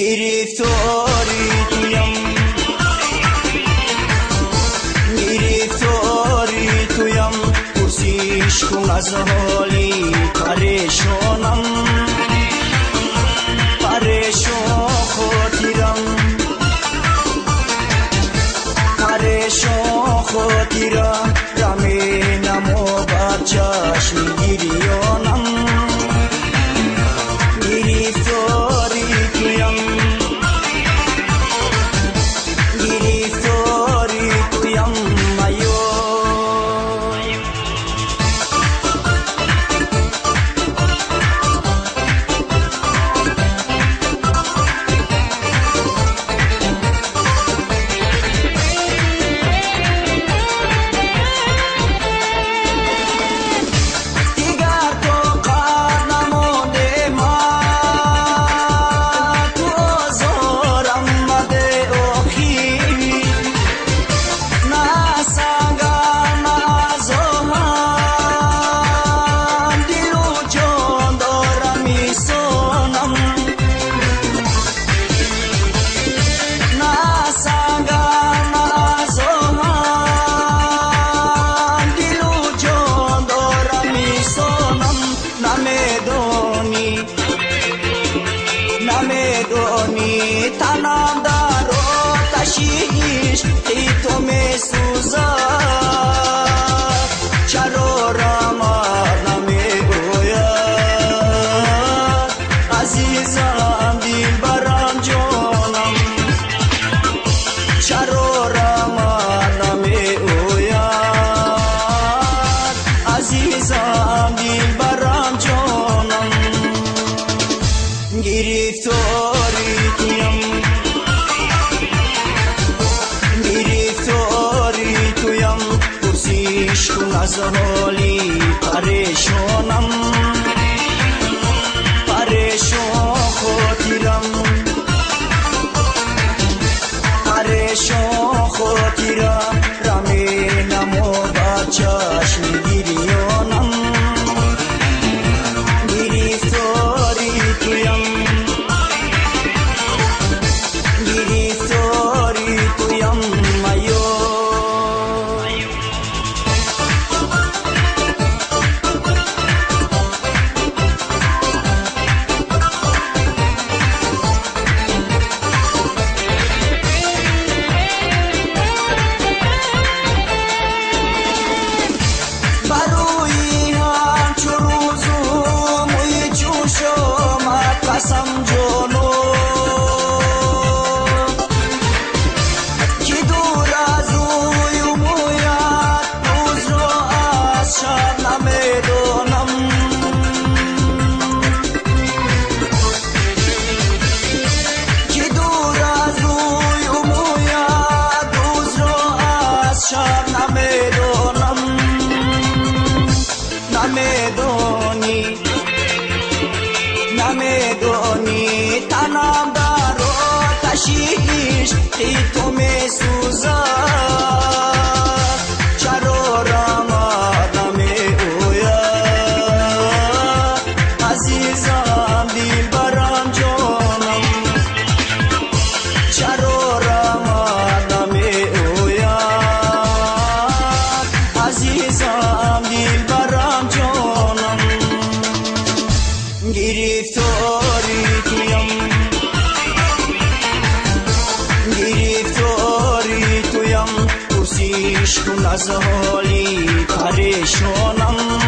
گرفتاری تویم پرسیش کن از حالی پریشانم پریشان خاطرم رمینم و بر چشم گریانم گرفتاری تویم مایو نمیدونی تنم در آتشیش ای تو میسوزد چرا رحمت نمیگوید عزیزم دلبرم جانم چرا رحمت نمیگوید عزیزم دلبرم جانم گرفتاری تویم پرسیش کن از حالی پریشانم پریشان خاطرم رمینم و بر چشم گریانم گرفتاری تویم مایو بروی همچو روزو موی جوشم قسم جانو که دور از روی مویت روز را از شب نمیدانم که دور از روی مویت روز را از شب نمیدانم نمیدونی تنم در آتشیش ای تو میسوزد چرا رحمت نمیگوید عزیزم دلبرم جانم چرا رحمت نمیگوید عزیزم دلبرم جانم گرفتاری تویم پرسیش کن از حالی پریشانم